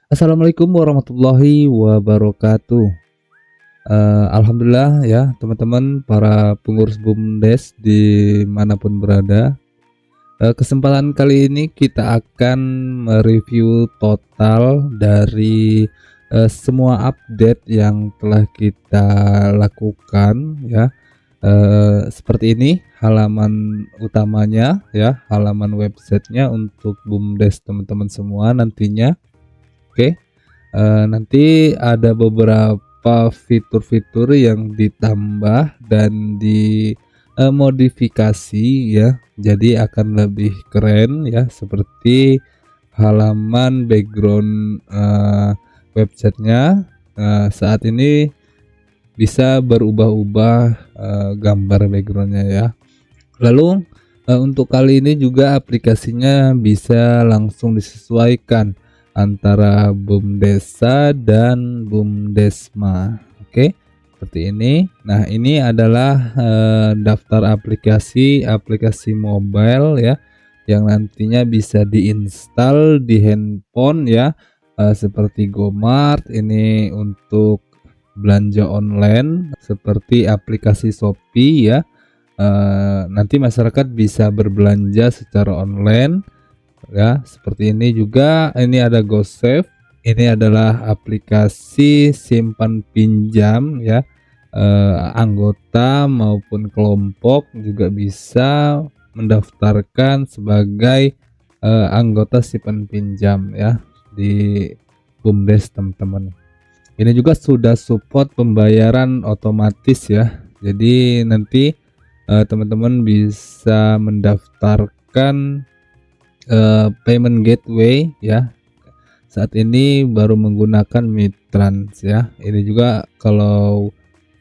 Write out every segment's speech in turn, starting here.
Assalamualaikum warahmatullahi wabarakatuh. Alhamdulillah ya teman-teman para pengurus BUMDes dimanapun berada. Kesempatan kali ini kita akan mereview total dari semua update yang telah kita lakukan ya. Seperti ini halaman utamanya ya, halaman websitenya untuk BUMDes teman-teman semua nantinya. Oke. Nanti ada beberapa fitur-fitur yang ditambah dan dimodifikasi ya, jadi akan lebih keren ya, seperti halaman background websitenya saat ini bisa berubah-ubah gambar backgroundnya ya. Lalu untuk kali ini juga aplikasinya bisa langsung disesuaikan antara BUMDesa dan BUMDesma. Oke, seperti ini. Nah, ini adalah daftar aplikasi mobile ya, yang nantinya bisa diinstal di handphone ya, seperti GoMart. Ini untuk belanja online seperti aplikasi Shopee ya. Nanti masyarakat bisa berbelanja secara online ya, seperti ini. Juga ini ada GoSave, ini adalah aplikasi simpan pinjam ya, anggota maupun kelompok juga bisa mendaftarkan sebagai anggota simpan pinjam ya di BUMDes teman-teman. Ini juga sudah support pembayaran otomatis ya, jadi nanti teman-teman bisa mendaftarkan payment gateway ya. Saat ini baru menggunakan Mitrans ya. Ini juga kalau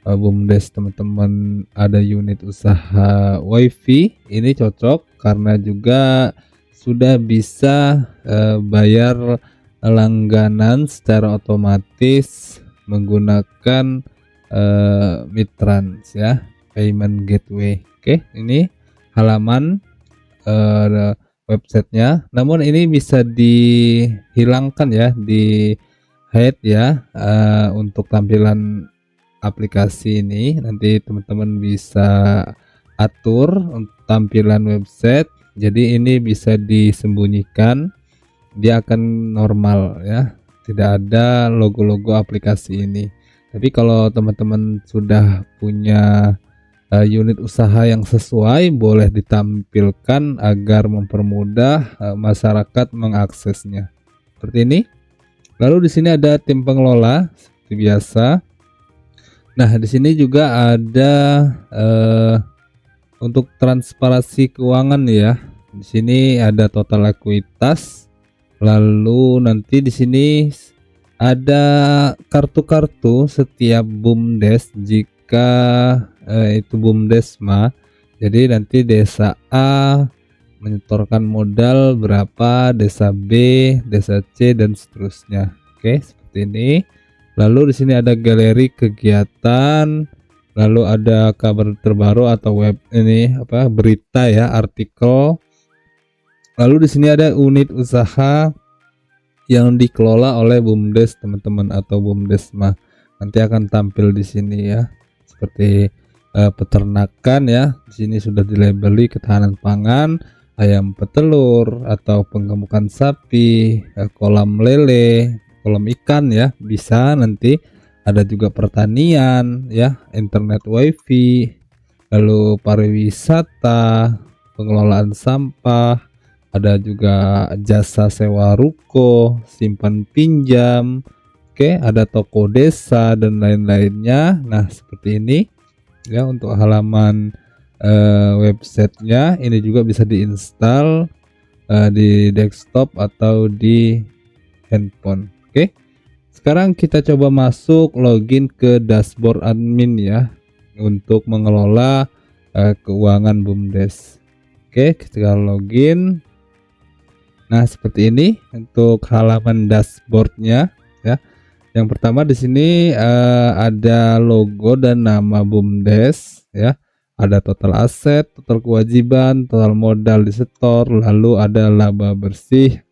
BUMDes teman-teman ada unit usaha WiFi, ini cocok karena juga sudah bisa bayar langganan secara otomatis menggunakan Mitrans ya, payment gateway. Oke, ini halaman websitenya. Namun ini bisa dihilangkan ya, di hide ya, untuk tampilan aplikasi ini. Nanti teman-teman bisa atur untuk tampilan website. Jadi ini bisa disembunyikan, dia akan normal ya, tidak ada logo-logo aplikasi ini. Tapi kalau teman-teman sudah punya unit usaha yang sesuai, boleh ditampilkan agar mempermudah masyarakat mengaksesnya. Seperti ini. Lalu di sini ada tim pengelola seperti biasa. Nah, di sini juga ada untuk transparansi keuangan ya. Di sini ada total ekuitas. Lalu nanti di sini ada kartu-kartu setiap BUMDes jika itu BUMDesma. Jadi nanti desa A menyetorkan modal berapa, desa B, desa C dan seterusnya. Oke, seperti ini. Lalu di sini ada galeri kegiatan, lalu ada kabar terbaru atau web ini berita ya, artikel. Lalu di sini ada unit usaha yang dikelola oleh BUMDes teman-teman atau BUMDesma. Nanti akan tampil di sini ya. Seperti peternakan ya. Di sini sudah dilabeli ketahanan pangan, ayam petelur atau penggemukan sapi, kolam lele, kolam ikan ya, bisa nanti. Ada juga pertanian ya, internet wifi, lalu pariwisata, pengelolaan sampah, ada juga jasa sewa ruko, simpan pinjam, oke, ada toko desa dan lain-lainnya. Nah, seperti ini ya untuk halaman websitenya. Ini juga bisa diinstal di desktop atau di handphone. Oke, sekarang kita coba masuk login ke dashboard admin ya, untuk mengelola keuangan BUMDes. Oke, kita login. Nah, seperti ini untuk halaman dashboardnya ya. Yang pertama di sini ada logo dan nama BUMDes ya. Ada total aset, total kewajiban, total modal disetor, lalu ada laba bersih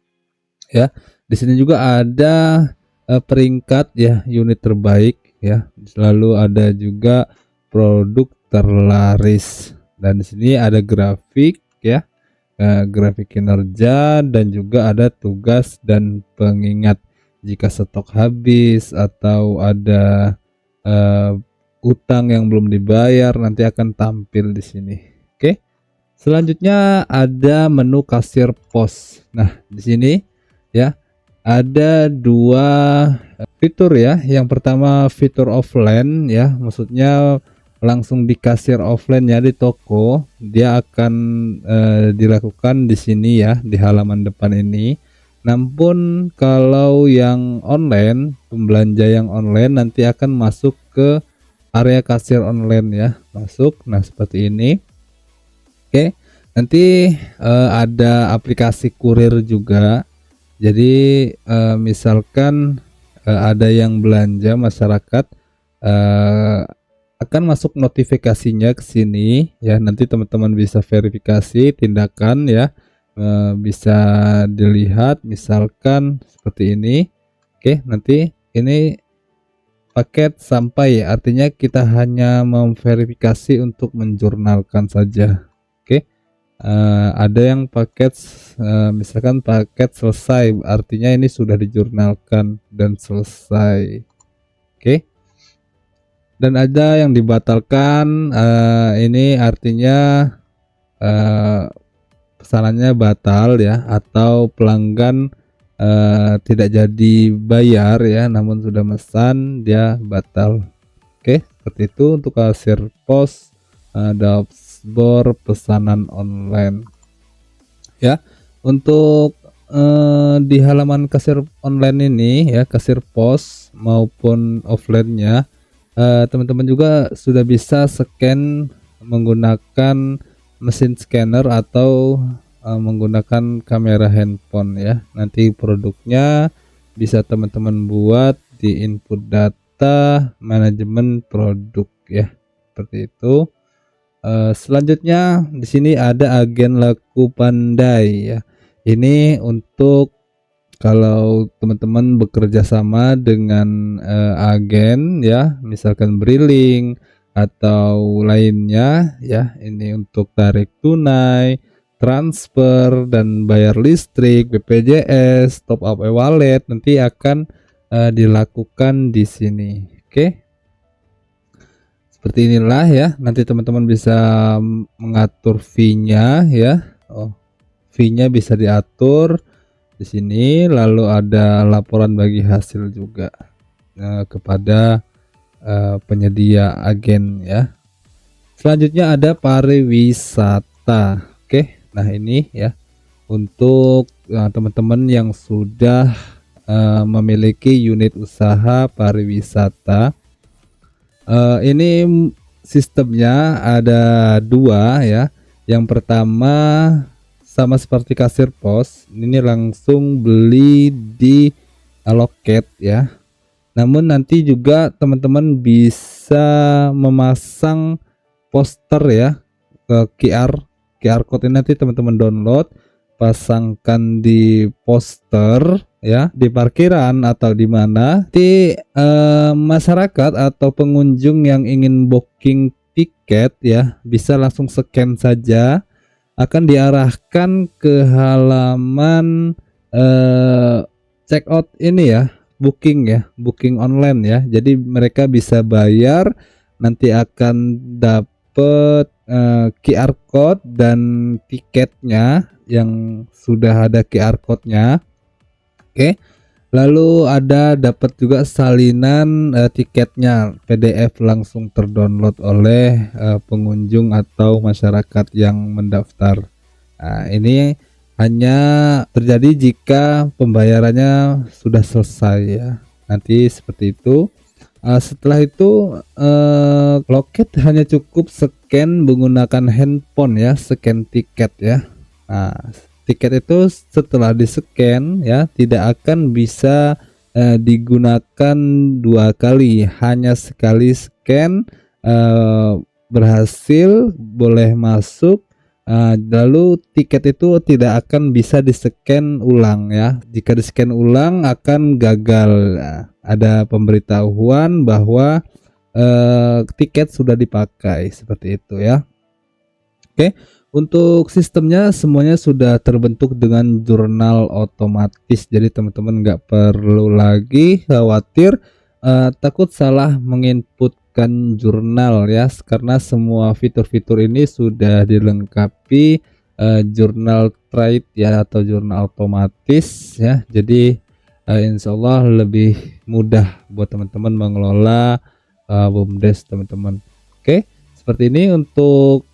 ya. Di Di sini juga ada peringkat ya, unit terbaik ya. Lalu ada juga produk terlaris. Dan di sini ada grafik ya, grafik kinerja, dan juga ada tugas dan pengingat. Jika stok habis atau ada utang yang belum dibayar, nanti akan tampil di sini. Oke. Selanjutnya ada menu kasir pos. Nah, di sini ya ada dua fitur ya. Yang pertama fitur offline ya, maksudnya langsung di kasir offline ya, di toko. Dia akan dilakukan di sini ya, di halaman depan ini. Namun kalau yang online, pembelanja yang online nanti akan masuk ke area kasir online ya, masuk. Nah, seperti ini. Oke. Nanti ada aplikasi kurir juga. Jadi misalkan ada yang belanja masyarakat, akan masuk notifikasinya ke sini ya. Nanti teman-teman bisa verifikasi tindakan ya, bisa dilihat misalkan seperti ini. Oke, nanti ini paket sampai, artinya kita hanya memverifikasi untuk menjurnalkan saja. Oke. Ada yang paket misalkan paket selesai, artinya ini sudah dijurnalkan dan selesai. Oke. Dan ada yang dibatalkan, ini artinya pesanannya batal ya, atau pelanggan tidak jadi bayar ya, namun sudah mesan dia batal. Oke, seperti itu untuk kasir pos, dashboard pesanan online ya. Untuk di halaman kasir online ini ya, kasir pos maupun offline-nya, teman-teman juga sudah bisa scan menggunakan mesin scanner atau menggunakan kamera handphone ya. Nanti produknya bisa teman-teman buat di input data manajemen produk ya, seperti itu. Selanjutnya di sini ada agen laku pandai ya. Ini untuk kalau teman-teman bekerja sama dengan agen ya, misalkan Briling atau lainnya ya. Ini untuk tarik tunai, transfer, dan bayar listrik, BPJS, top up e-wallet nanti akan dilakukan di sini. Oke. Seperti inilah ya, nanti teman-teman bisa mengatur fee-nya ya. Fee-nya bisa diatur di sini, lalu ada laporan bagi hasil juga kepada penyedia agen ya. Selanjutnya ada pariwisata. Oke. Nah, ini ya untuk teman-teman yang sudah memiliki unit usaha pariwisata. Ini sistemnya ada dua ya. Yang pertama sama seperti kasir pos, ini langsung beli di loket ya. Namun nanti juga teman-teman bisa memasang poster ya, ke QR code ini nanti teman-teman download, pasangkan di poster ya, di parkiran atau di mana. Nanti masyarakat atau pengunjung yang ingin booking tiket ya, bisa langsung scan saja, akan diarahkan ke halaman check out ini ya, booking online ya. Jadi mereka bisa bayar, nanti akan dapat QR code dan tiketnya yang sudah ada QR code-nya. Oke. Lalu ada dapat juga salinan tiketnya PDF langsung terdownload oleh pengunjung atau masyarakat yang mendaftar. Nah, ini hanya terjadi jika pembayarannya sudah selesai ya. Nanti seperti itu. Setelah itu loket hanya cukup scan menggunakan handphone ya, scan tiket ya. Nah, tiket itu setelah di-scan ya, tidak akan bisa digunakan dua kali, hanya sekali scan berhasil boleh masuk, Lalu tiket itu tidak akan bisa di-scan ulang ya. Jika di-scan ulang akan gagal. Nah, ada pemberitahuan bahwa tiket sudah dipakai seperti itu ya. Oke, untuk sistemnya semuanya sudah terbentuk dengan jurnal otomatis. Jadi teman-teman nggak perlu lagi khawatir takut salah menginputkan jurnal ya, karena semua fitur-fitur ini sudah dilengkapi jurnal trade ya, atau jurnal otomatis ya. Jadi insya Allah lebih mudah buat teman-teman mengelola BUMDes teman-teman. Oke, seperti ini untuk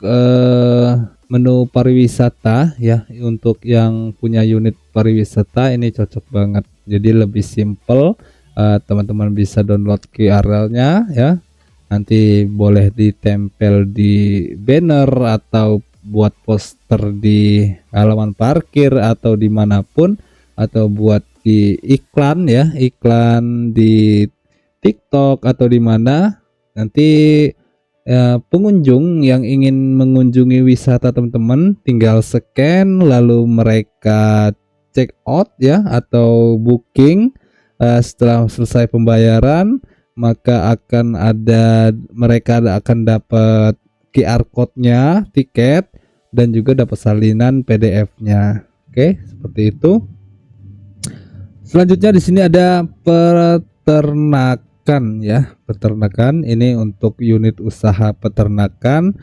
menu pariwisata ya. Untuk yang punya unit pariwisata ini cocok banget, jadi lebih simple. Teman-teman bisa download QRL-nya ya, nanti boleh ditempel di banner atau buat poster di halaman parkir atau dimanapun, atau buat di iklan ya, iklan di TikTok atau di mana. Nanti pengunjung yang ingin mengunjungi wisata teman-teman tinggal scan, lalu mereka check out ya atau booking. Setelah selesai pembayaran maka mereka akan dapat QR code-nya tiket dan juga dapat salinan PDF-nya. Oke, seperti itu. Selanjutnya di sini ada peternakan ya. Peternakan ini untuk unit usaha peternakan,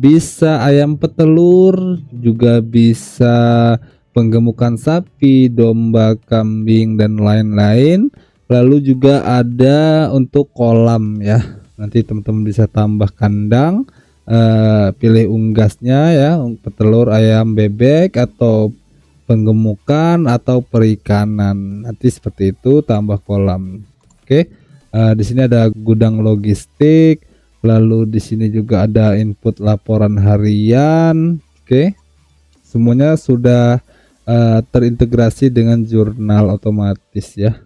bisa ayam petelur, juga bisa penggemukan sapi, domba, kambing dan lain-lain. Lalu juga ada untuk kolam ya. Nanti teman-teman bisa tambah kandang, pilih unggasnya ya, petelur, ayam, bebek, atau penggemukan atau perikanan. Nanti seperti itu, tambah kolam. Oke. Di sini ada gudang logistik, lalu di sini juga ada input laporan harian. Oke. Semuanya sudah terintegrasi dengan jurnal otomatis ya.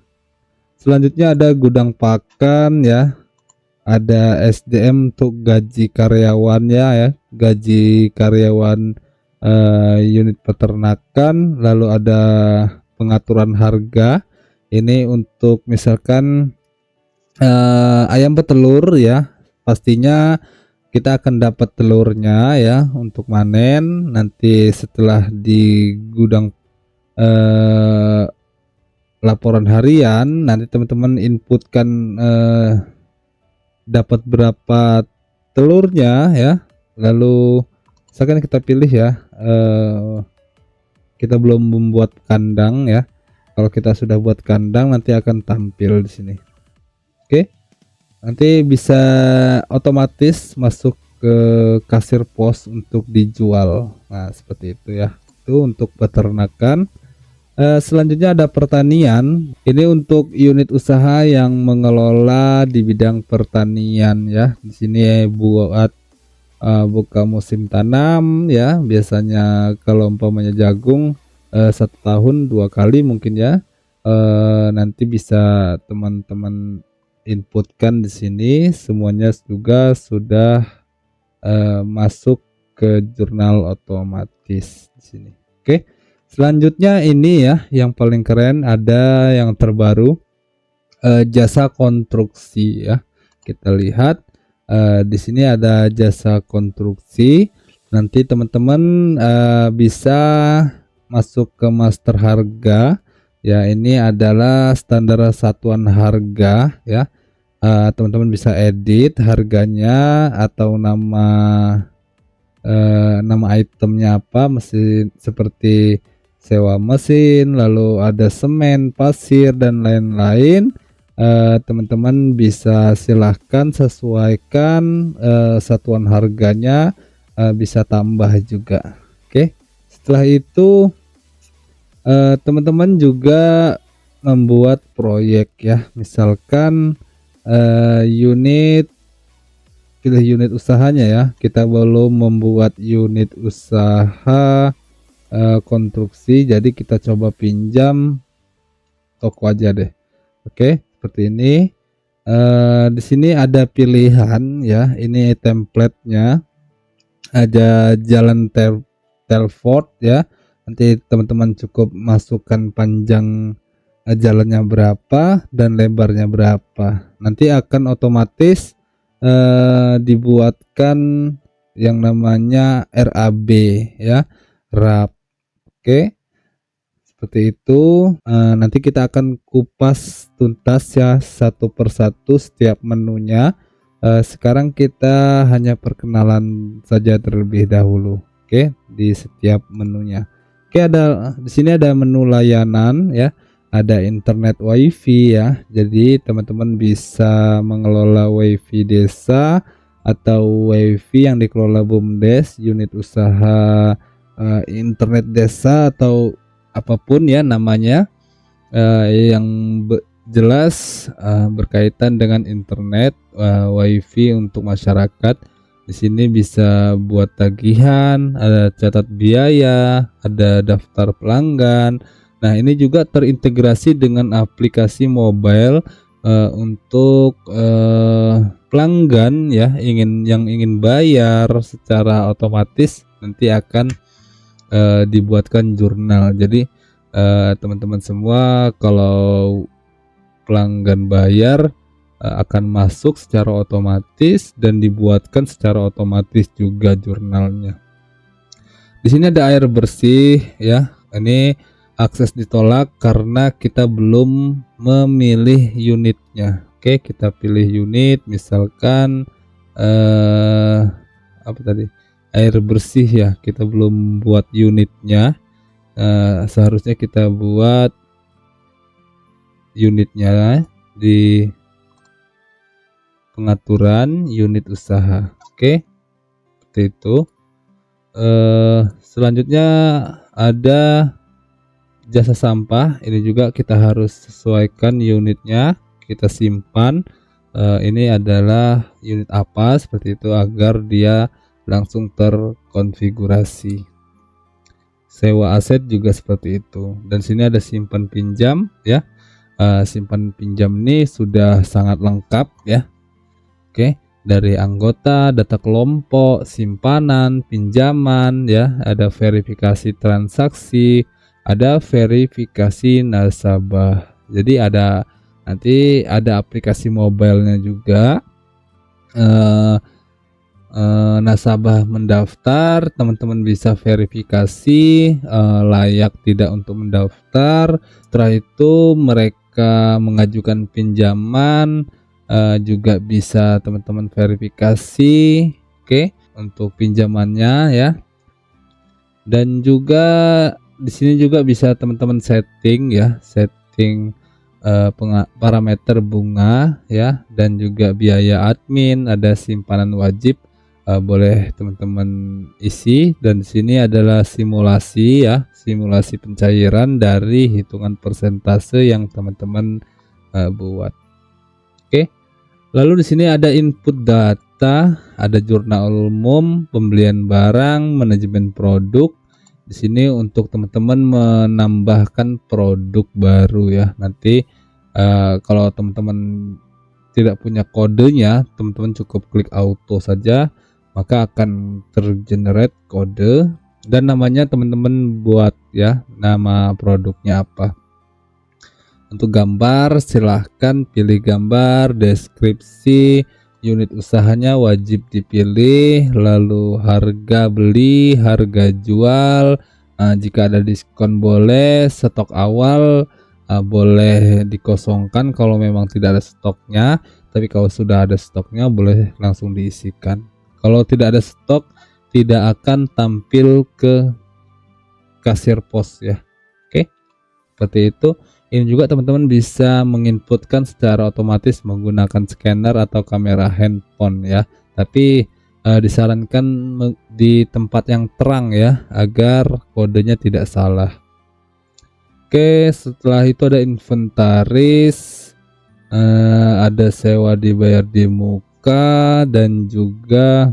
Selanjutnya ada gudang pakan ya. Ada SDM untuk gaji karyawannya ya, gaji karyawan unit peternakan. Lalu ada pengaturan harga. Ini untuk misalkan ayam petelur ya, pastinya kita akan dapat telurnya ya untuk manen. Nanti setelah di gudang laporan harian, nanti teman-teman inputkan dapat berapa telurnya ya. Lalu misalkan kita pilih ya, kita belum membuat kandang ya. Kalau kita sudah buat kandang nanti akan tampil di sini. Oke, nanti bisa otomatis masuk ke kasir pos untuk dijual. Nah seperti itu ya, itu untuk peternakan. Selanjutnya ada pertanian. Ini untuk unit usaha yang mengelola di bidang pertanian ya. Di sini buat buka musim tanam ya. Biasanya kalau umpamanya jagung 1 tahun 2 kali mungkin ya. Nanti bisa teman-teman inputkan di sini. Semuanya juga sudah masuk ke jurnal otomatis di sini. Oke. Selanjutnya ini ya yang paling keren, ada yang terbaru, jasa konstruksi ya. Kita lihat di sini ada jasa konstruksi. Nanti teman-teman bisa masuk ke master harga ya. Ini adalah standar satuan harga ya. Teman-teman bisa edit harganya atau nama itemnya apa, mesin seperti sewa mesin, lalu ada semen, pasir dan lain-lain. Teman-teman bisa silahkan sesuaikan satuan harganya, bisa tambah juga. Oke, setelah itu teman-teman juga membuat proyek ya, misalkan pilih unit usahanya ya. Kita belum membuat unit usaha konstruksi, jadi kita coba pinjam toko aja deh. Oke, seperti ini. Di sini ada pilihan ya, ini templatenya. ada jalan Telfort ya. Nanti teman-teman cukup masukkan panjang jalannya berapa dan lebarnya berapa. Nanti akan otomatis dibuatkan yang namanya RAB ya, RAB. Oke. Seperti itu. Nanti kita akan kupas tuntas ya satu persatu setiap menunya. Sekarang kita hanya perkenalan saja terlebih dahulu. Oke, di setiap menunya. Oke, di sini ada menu layanan ya. Ada internet wifi ya. Jadi teman-teman bisa mengelola wifi desa atau wifi yang dikelola BUMDes, unit usaha internet desa atau apapun ya namanya, yang jelas berkaitan dengan internet, wifi untuk masyarakat. Di sini bisa buat tagihan, ada catat biaya, ada daftar pelanggan. Nah, ini juga terintegrasi dengan aplikasi mobile untuk pelanggan ya, yang ingin bayar secara otomatis nanti akan dibuatkan jurnal. Jadi teman-teman semua kalau pelanggan bayar akan masuk secara otomatis dan dibuatkan secara otomatis juga jurnalnya. Di sini ada air bersih ya. Ini akses ditolak karena kita belum memilih unitnya. Oke, kita pilih unit, misalkan apa tadi? Air bersih ya. Kita belum buat unitnya. Seharusnya kita buat unitnya di pengaturan unit usaha. Oke, seperti itu. Selanjutnya ada jasa sampah. Ini juga kita harus sesuaikan unitnya, kita simpan. Ini adalah unit apa, seperti itu agar dia langsung terkonfigurasi. Sewa aset juga seperti itu. Dan sini ada simpan pinjam ya. Simpan pinjam ini sudah sangat lengkap ya. Oke, dari anggota, data kelompok, simpanan, pinjaman ya, ada verifikasi transaksi, ada verifikasi nasabah. Jadi nanti ada aplikasi mobilenya juga. Nasabah mendaftar, teman-teman bisa verifikasi layak tidak untuk mendaftar. Setelah itu mereka mengajukan pinjaman, juga bisa teman-teman verifikasi, oke, untuk pinjamannya ya. Dan juga di sini juga bisa teman-teman setting ya, setting parameter bunga ya, dan juga biaya admin, ada simpanan wajib, boleh teman-teman isi. Dan di sini adalah simulasi ya, simulasi pencairan dari hitungan persentase yang teman-teman buat. Oke. Lalu di sini ada input data, ada jurnal umum, pembelian barang, manajemen produk. Di sini untuk teman-teman menambahkan produk baru ya. Nanti kalau teman-teman tidak punya kodenya, teman-teman cukup klik auto saja, maka akan tergenerate kode dan namanya teman-teman buat ya, nama produknya apa. Untuk gambar silahkan pilih gambar, deskripsi, unit usahanya wajib dipilih, lalu harga beli, harga jual, jika ada diskon boleh, stok awal boleh dikosongkan kalau memang tidak ada stoknya, tapi kalau sudah ada stoknya boleh langsung diisikan. Kalau tidak ada stok tidak akan tampil ke kasir pos ya. Oke, seperti itu. Ini juga teman-teman bisa menginputkan secara otomatis menggunakan scanner atau kamera handphone ya. Tapi disarankan di tempat yang terang ya, agar kodenya tidak salah. Oke, setelah itu ada inventaris, ada sewa dibayar di muka, dan juga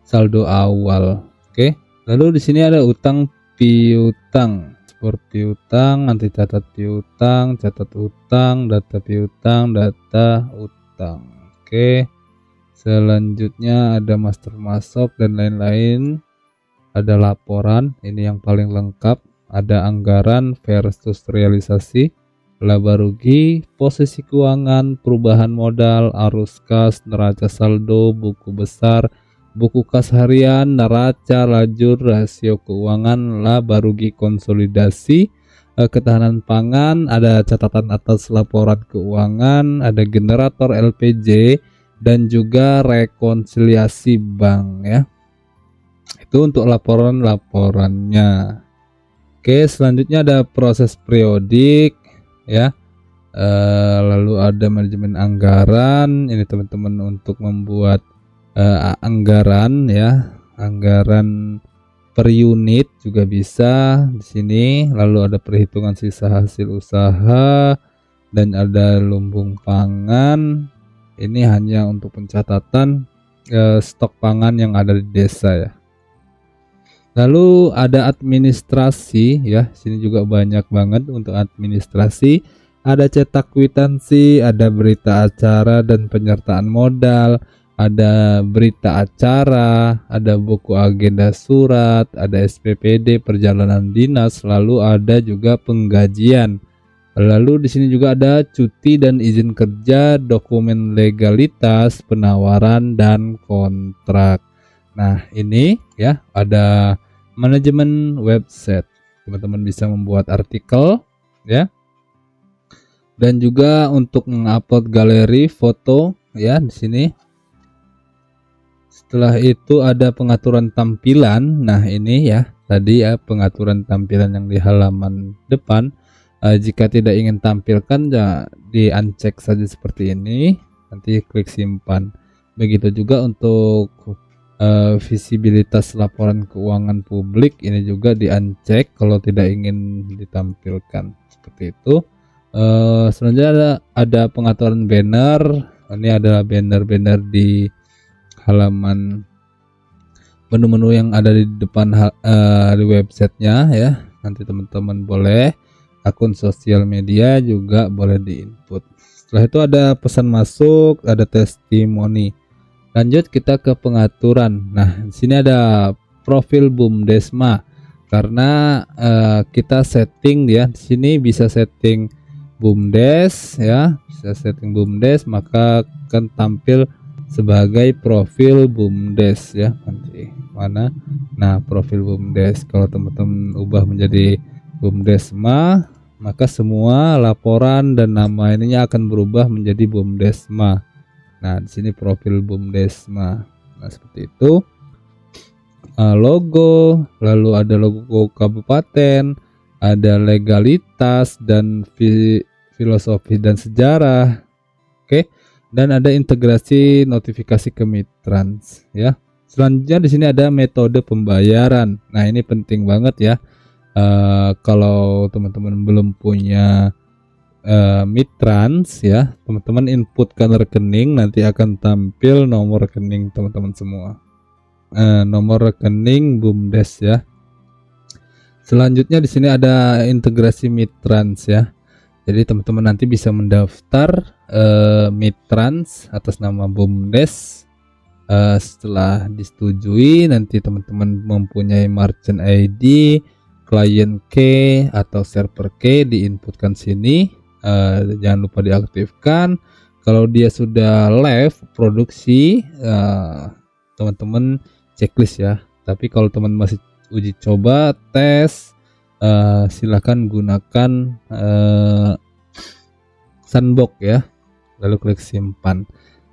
saldo awal. Oke, lalu di sini ada utang piutang, sport piutang, nanti catat utang, data piutang, data utang. Oke, Selanjutnya ada master masuk dan lain-lain. Ada laporan, ini yang paling lengkap. Ada anggaran versus realisasi, laba rugi, posisi keuangan, perubahan modal, arus kas, neraca saldo, buku besar, buku kas harian, neraca, lajur, rasio keuangan, laba rugi konsolidasi, ketahanan pangan, ada catatan atas laporan keuangan, ada generator LPJ, dan juga rekonsiliasi bank ya. Itu untuk laporannya. Oke, selanjutnya ada proses periodik ya. Lalu ada manajemen anggaran. Ini teman-teman untuk membuat anggaran ya, anggaran per unit juga bisa di sini. Lalu ada perhitungan sisa hasil usaha dan ada lumbung pangan. Ini hanya untuk pencatatan stok pangan yang ada di desa ya. Lalu ada administrasi ya, sini juga banyak banget untuk administrasi. Ada cetak kwitansi, ada berita acara dan penyertaan modal, ada berita acara, ada buku agenda surat, ada SPPD perjalanan dinas, lalu ada juga penggajian. Lalu di sini juga ada cuti dan izin kerja, dokumen legalitas, penawaran dan kontrak. Nah, ini ya ada manajemen website. Teman-teman bisa membuat artikel ya. Dan juga untuk mengupload galeri foto ya di sini. Setelah itu ada pengaturan tampilan. Nah, ini ya tadi ya pengaturan tampilan yang di halaman depan. Jika tidak ingin tampilkan ya di uncheck saja seperti ini. Nanti klik simpan. Begitu juga untuk visibilitas laporan keuangan publik, ini juga di uncheck kalau tidak ingin ditampilkan seperti itu. Selanjutnya ada pengaturan banner. Ini adalah banner-banner di halaman menu-menu yang ada di depan di websitenya ya. Nanti teman-teman boleh akun sosial media juga boleh diinput. Setelah itu ada pesan masuk, ada testimoni. Lanjut kita ke pengaturan. Nah, di sini ada profil BUMDesma. Karena kita setting ya, di sini bisa setting BUMDes ya, bisa setting BUMDes, maka akan tampil sebagai profil BUMDes ya. Nanti mana? Nah, profil BUMDes. Kalau teman-teman ubah menjadi BUMDesma, maka semua laporan dan nama ininya akan berubah menjadi BUMDesma. Nah, di sini profil BUMDesma. Nah, seperti itu. Logo, lalu ada logo kabupaten, ada legalitas dan filosofi dan sejarah. Oke. Dan ada integrasi notifikasi ke Mitrans ya. Selanjutnya di sini ada metode pembayaran. Nah, ini penting banget ya. Kalau teman-teman belum punya Mitrans ya, teman-teman inputkan rekening, nanti akan tampil nomor rekening teman-teman semua, nomor rekening BUMDes ya. Selanjutnya di sini ada integrasi Mitrans ya. Jadi teman-teman nanti bisa mendaftar Mitrans atas nama BUMDes. Setelah disetujui, nanti teman-teman mempunyai merchant ID, client key atau server key, diinputkan sini. Jangan lupa diaktifkan. Kalau dia sudah live produksi, teman-teman checklist ya. Tapi kalau teman masih uji coba tes, silakan gunakan sandbox ya, lalu klik simpan.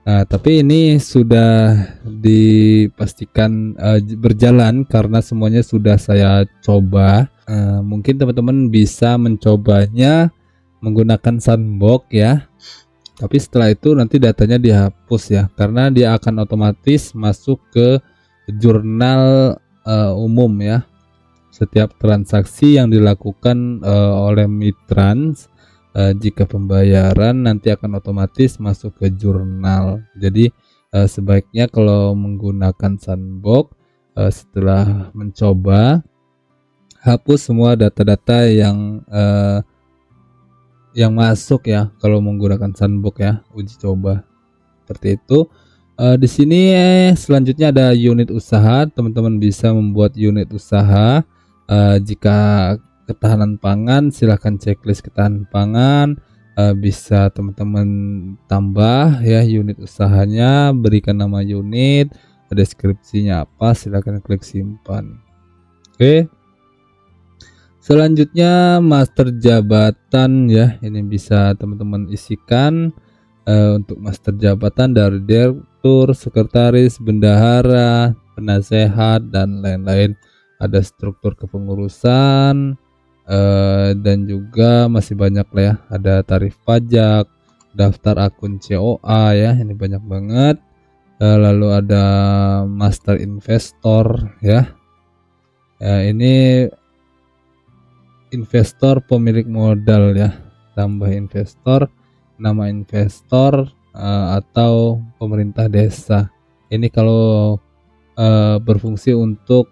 Nah, tapi ini sudah dipastikan berjalan karena semuanya sudah saya coba. Mungkin teman-teman bisa mencobanya menggunakan sandbox ya, tapi setelah itu nanti datanya dihapus ya, karena dia akan otomatis masuk ke jurnal umum ya. Setiap transaksi yang dilakukan oleh Mitrans, jika pembayaran nanti akan otomatis masuk ke jurnal. Jadi sebaiknya kalau menggunakan sandbox, setelah mencoba hapus semua data-data yang masuk ya kalau menggunakan sandbox ya, uji coba seperti itu. Di sini selanjutnya ada unit usaha. Teman-teman bisa membuat unit usaha. Jika ketahanan pangan, silahkan checklist ketahanan pangan. Bisa teman-teman tambah ya unit usahanya, berikan nama unit, deskripsinya apa, silahkan klik simpan. Oke. Selanjutnya master jabatan ya, ini bisa teman-teman isikan. Untuk master jabatan dari direktur, sekretaris, bendahara, penasehat, dan lain-lain. Ada struktur kepengurusan, dan juga masih banyak lah ya. Ada tarif pajak, daftar akun COA ya, ini banyak banget. Lalu ada master investor ya. Ini investor pemilik modal ya, tambah investor, nama investor, atau pemerintah desa. Ini kalau berfungsi untuk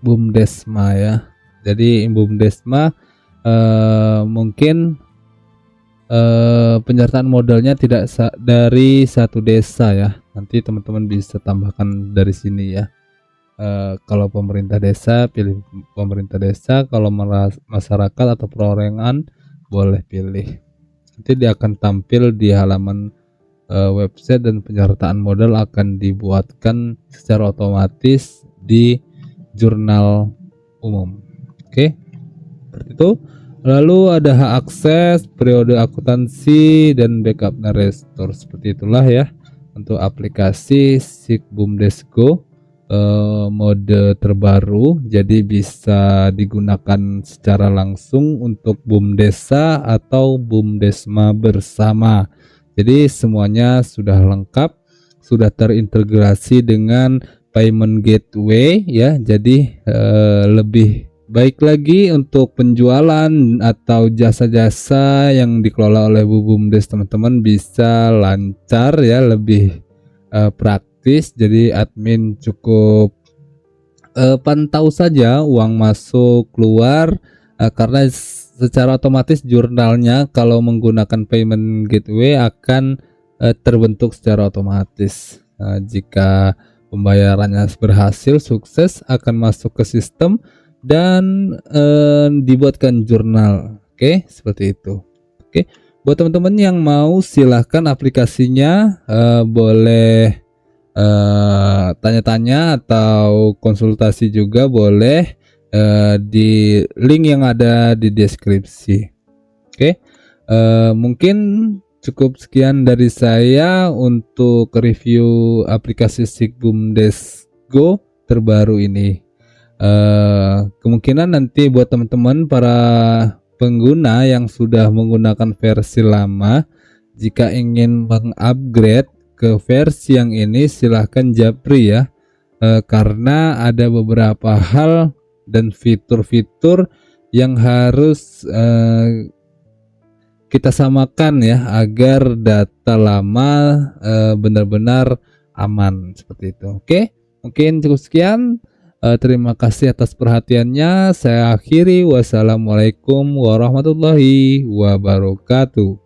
BUMDesma ya. Jadi BUMDesma mungkin penyertaan modalnya tidak dari satu desa ya. Nanti teman-teman bisa tambahkan dari sini ya. Kalau pemerintah desa pilih pemerintah desa, kalau masyarakat atau perorangan boleh pilih. Nanti dia akan tampil di halaman website, dan penyertaan modal akan dibuatkan secara otomatis di jurnal umum. Oke, seperti itu. Lalu ada hak akses, periode akuntansi, dan backup dan restore. Seperti itulah ya untuk aplikasi SIG BUMDes Go mode terbaru. Jadi bisa digunakan secara langsung untuk BUMDesa atau BUMDesma bersama. Jadi semuanya sudah lengkap, sudah terintegrasi dengan payment gateway ya. Jadi lebih baik lagi untuk penjualan atau jasa-jasa yang dikelola oleh BUMDes, teman-teman bisa lancar ya, lebih praktis. Jadi admin cukup pantau saja uang masuk keluar, karena secara otomatis jurnalnya kalau menggunakan payment gateway akan terbentuk secara otomatis. Jika pembayarannya berhasil, sukses, akan masuk ke sistem dan dibuatkan jurnal. Oke, seperti itu. Oke, buat teman-teman yang mau, silahkan aplikasinya, boleh tanya-tanya atau konsultasi juga boleh di link yang ada di deskripsi. Oke, mungkin cukup sekian dari saya untuk review aplikasi SIG BUMDes Go terbaru ini. Kemungkinan nanti buat teman-teman para pengguna yang sudah menggunakan versi lama, jika ingin mengupgrade ke versi yang ini, silahkan japri ya, karena ada beberapa hal dan fitur-fitur yang harus kita samakan ya, agar data lama benar-benar aman, seperti itu. Oke, mungkin cukup sekian. Terima kasih atas perhatiannya. Saya akhiri. Wassalamualaikum warahmatullahi wabarakatuh.